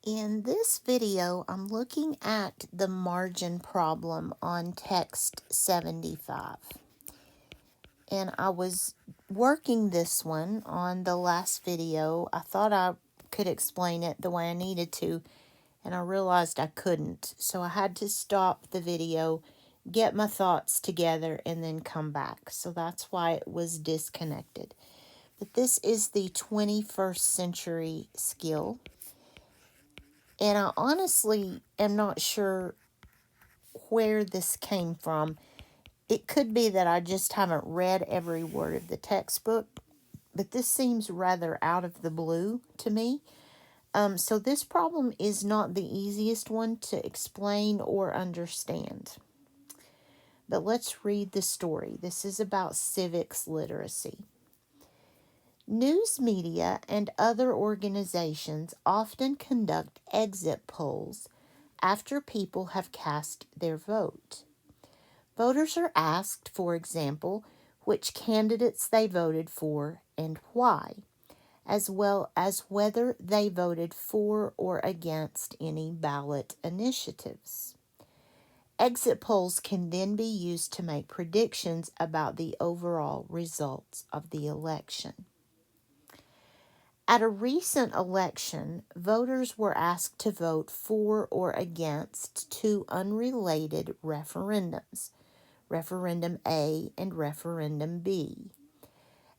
In this video, I'm looking at the margin problem on text 75. And I was working this one on the last video. I thought I could explain it the way I needed to, and I realized I couldn't. So I had to stop the video, get my thoughts together, and then come back. So that's why it was disconnected. But this is the 21st century skill. And I honestly am not sure where this came from. It could be that I just haven't read every word of the textbook, but this seems rather out of the blue to me. So this problem is not the easiest one to explain or understand. But let's read the story. This is about civics literacy. News media and other organizations often conduct exit polls after people have cast their vote. Voters are asked, for example, which candidates they voted for and why, as well as whether they voted for or against any ballot initiatives. Exit polls can then be used to make predictions about the overall results of the election. At a recent election, voters were asked to vote for or against two unrelated referendums, Referendum A and Referendum B.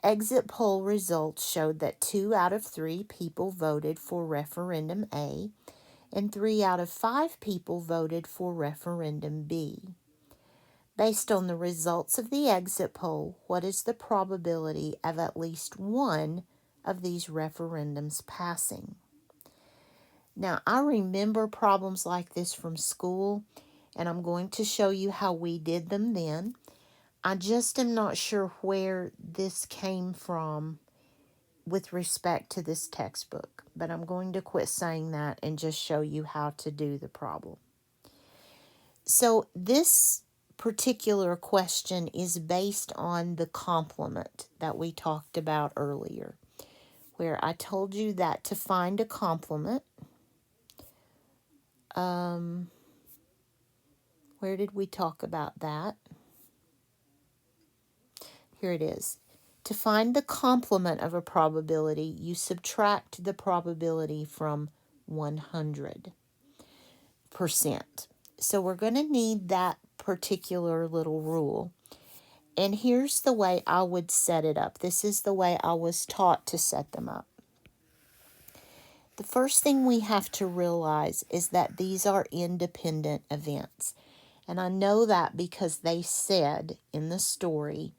Exit poll results showed that 2 out of 3 people voted for Referendum A and 3 out of 5 people voted for Referendum B. Based on the results of the exit poll, what is the probability of at least one of these referendums passing? Now, I remember problems like this from school, and I'm going to show you how we did them then. I just am not sure where this came from with respect to this textbook, but I'm going to quit saying that and just show you how to do the problem. So this particular question is based on the complement that we talked about earlier, where I told you that to find a complement, where did we talk about that? Here it is. To find the complement of a probability, you subtract the probability from 100%. So we're going to need that particular little rule. And here's the way I would set it up. This is the way I was taught to set them up. The first thing we have to realize is that these are independent events. And I know that because they said in the story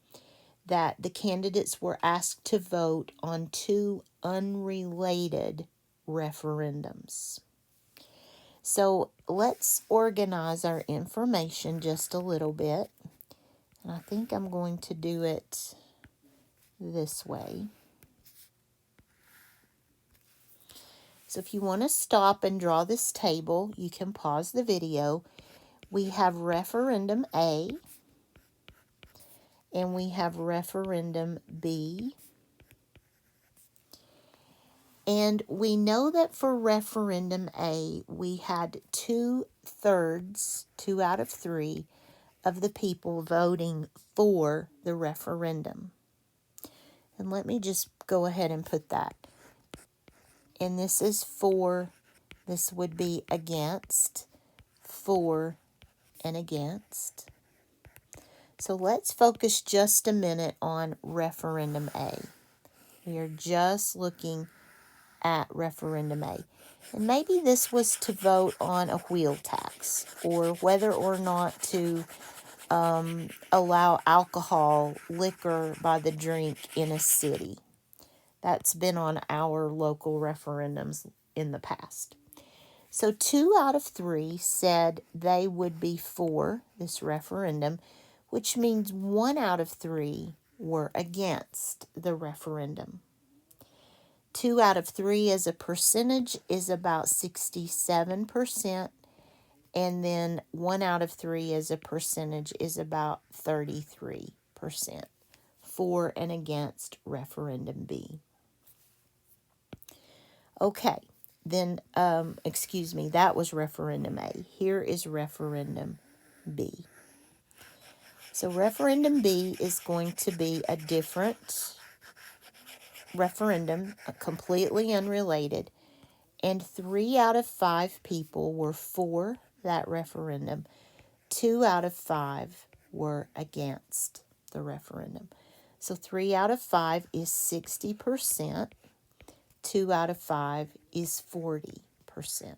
that the candidates were asked to vote on two unrelated referendums. So let's organize our information just a little bit. And I think I'm going to do it this way. So if you want to stop and draw this table, you can pause the video. We have Referendum A, and we have Referendum B. And we know that for Referendum A, we had 2/3, 2 out of 3, of the people voting for the referendum. And let me just go ahead and put that. And this is for, this would be against, for, and against. So let's focus just a minute on Referendum A. We are just looking at Referendum A. And maybe this was to vote on a wheel tax or whether or not to allow alcohol, liquor by the drink in a city. That's been on our local referendums in the past. So 2 out of 3 said they would be for this referendum, which means 1 out of 3 were against the referendum. 2 out of 3 as a percentage is about 67%, and then 1 out of 3 as a percentage is about 33% for and against Referendum B. Okay, then, excuse me, that was referendum A. Here is referendum B. So referendum B is going to be a different referendum, completely unrelated. And 3 out of 5 people were for that referendum. 2 out of 5 were against the referendum. So 3 out of 5 is 60%. 2 out of 5 is 40%.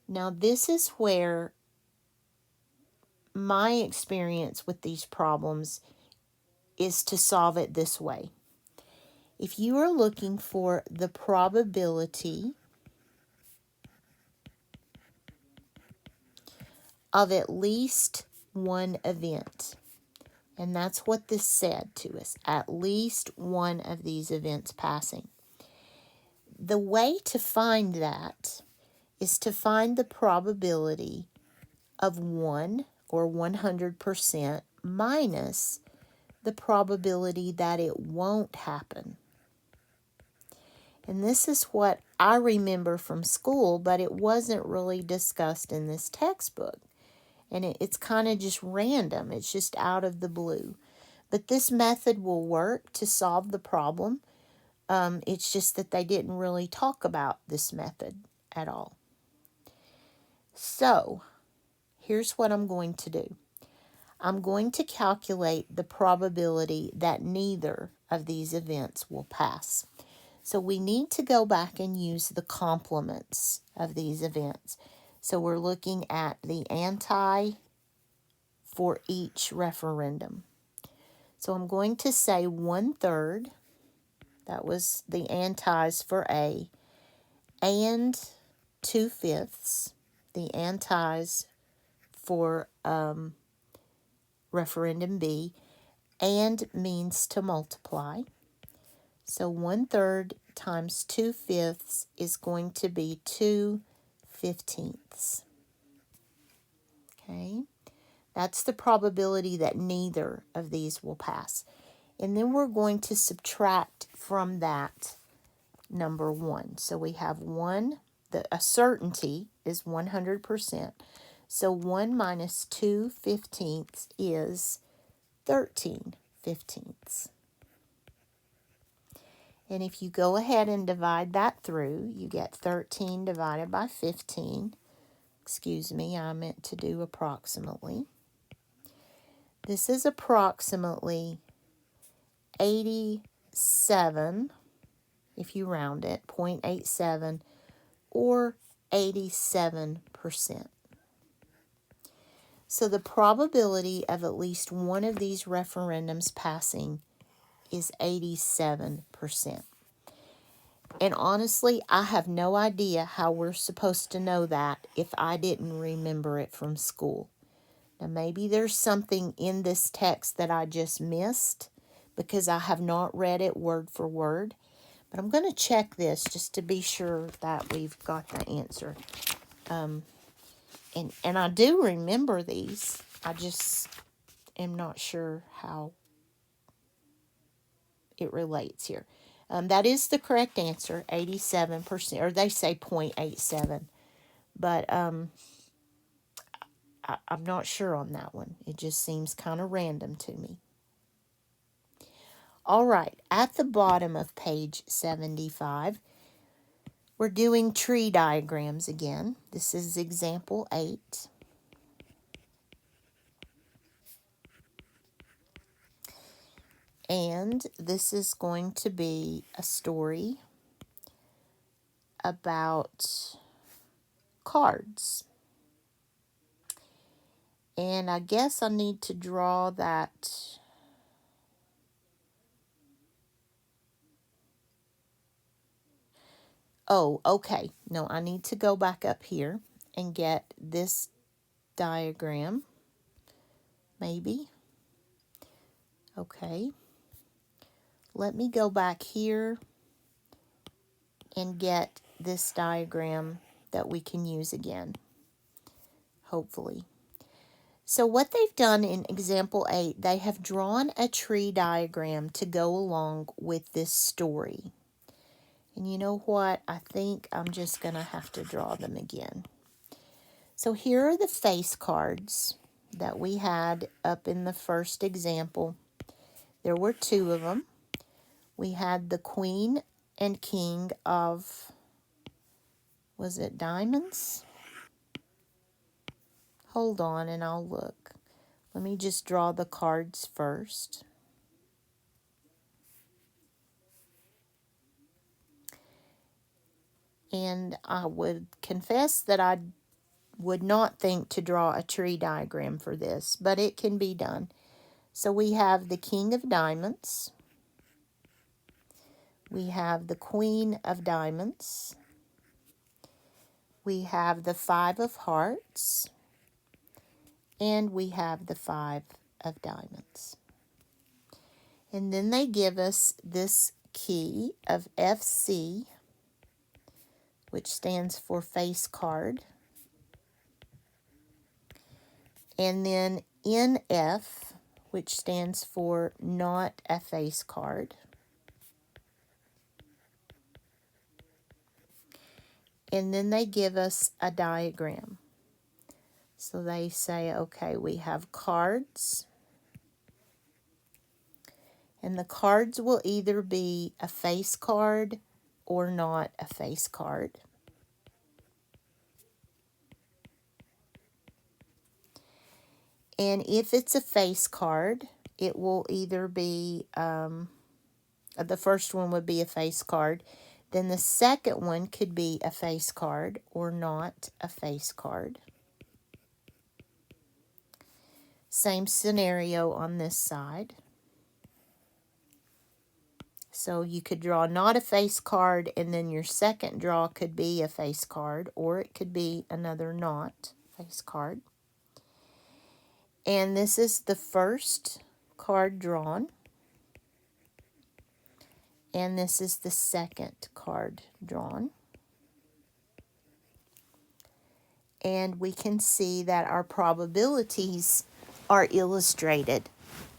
Now, this is where my experience with these problems is to solve it this way. If you are looking for the probability of at least one event, and that's what this said to us, at least one of these events passing. The way to find that is to find the probability of 1 or 100% minus the probability that it won't happen. And this is what I remember from school, but it wasn't really discussed in this textbook. And it's kind of just random. It's just out of the blue. But this method will work to solve the problem. It's just that they didn't really talk about this method at all. So, here's what I'm going to do. I'm going to calculate the probability that neither of these events will pass. So we need to go back and use the complements of these events. So we're looking at the anti for each referendum. So I'm going to say 1/3, that was the antis for A, and 2/5, the antis for referendum B, and means to multiply. So 1/3 times 2/5 is going to be 2/15. Okay, that's the probability that neither of these will pass. And then we're going to subtract from that number 1. So we have 1, a certainty is 100%. So 1 minus 2/15 is 13/15. And if you go ahead and divide that through, you get 13 divided by 15. Excuse me, I meant to do approximately. This is approximately 87, if you round it, 0.87, or 87%. So the probability of at least one of these referendums passing is 87%. And honestly, I have no idea how we're supposed to know that if I didn't remember it from school. Now, maybe there's something in this text that I just missed because I have not read it word for word. But I'm going to check this just to be sure that we've got the answer. And I do remember these. I just am not sure how it relates here. That is the correct answer, 87%, or they say 0.87. But I'm not sure on that one. It just seems kind of random to me. All right, at the bottom of page 75, we're doing tree diagrams again. This is example 8. And this is going to be a story about cards. And I guess I need to draw that. Oh, okay. No, I need to go back up here and get this diagram. Maybe. Okay. Let me go back here and get this diagram that we can use again, hopefully. So what they've done in example 8, they have drawn a tree diagram to go along with this story. And you know what? I think I'm just going to have to draw them again. So here are the face cards that we had up in the first example. There were two of them. We had the Queen and King of, was it diamonds? Hold on and I'll look. Let me just draw the cards first. And I would confess that I would not think to draw a tree diagram for this, but it can be done. So we have the King of Diamonds. We have the Queen of Diamonds. We have the Five of Hearts. And we have the Five of Diamonds. And then they give us this key of FC, which stands for face card. And then NF, which stands for not a face card. And then they give us a diagram. So they say, okay, we have cards. And the cards will either be a face card or not a face card. And if it's a face card, it will either be, the first one would be a face card. Then the second one could be a face card or not a face card. Same scenario on this side. So you could draw not a face card, and then your second draw could be a face card, or it could be another not face card. And this is the first card drawn. And this is the second card drawn. And we can see that our probabilities are illustrated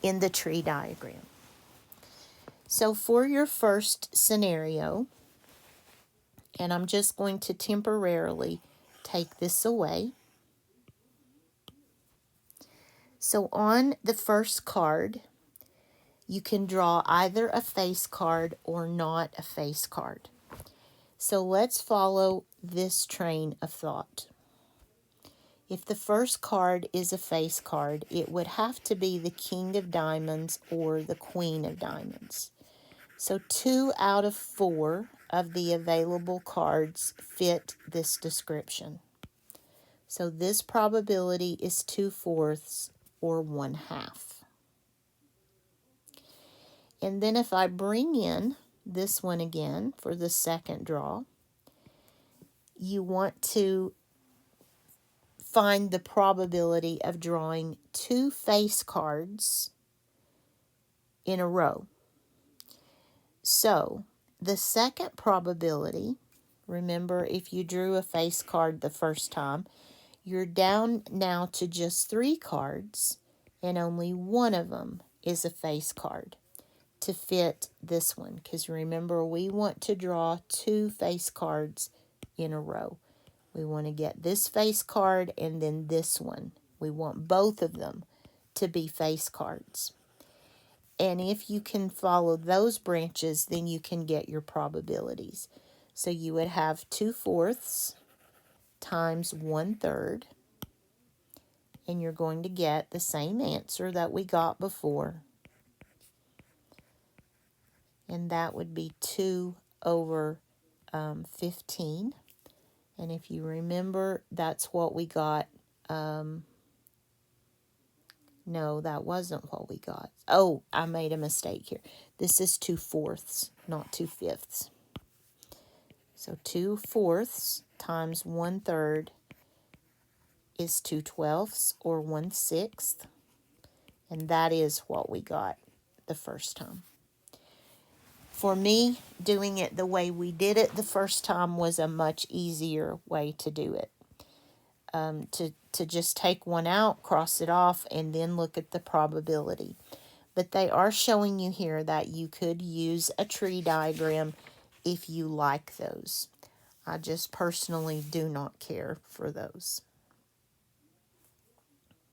in the tree diagram. So for your first scenario, and I'm just going to temporarily take this away. So on the first card, you can draw either a face card or not a face card. So let's follow this train of thought. If the first card is a face card, it would have to be the King of Diamonds or the Queen of Diamonds. So 2 out of 4 of the available cards fit this description. So this probability is 2/4 or 1/2. And then if I bring in this one again for the second draw, you want to find the probability of drawing 2 face cards in a row. So the second probability, remember if you drew a face card the first time, you're down now to just 3 cards, and only one of them is a face card to fit this one. Because remember, we want to draw 2 face cards in a row. We want to get this face card and then this one. We want both of them to be face cards. And if you can follow those branches, then you can get your probabilities. So you would have 2/4 times 1/3. And you're going to get the same answer that we got before. And that would be 2/15. And if you remember, that's what we got. No, that wasn't what we got. Oh, I made a mistake here. This is 2/4, not 2/5. So 2/4 times 1/3 is 2/12 or 1/6. And that is what we got the first time. For me, doing it the way we did it the first time was a much easier way to do it. To just take one out, cross it off, and then look at the probability. But they are showing you here that you could use a tree diagram if you like those. I just personally do not care for those.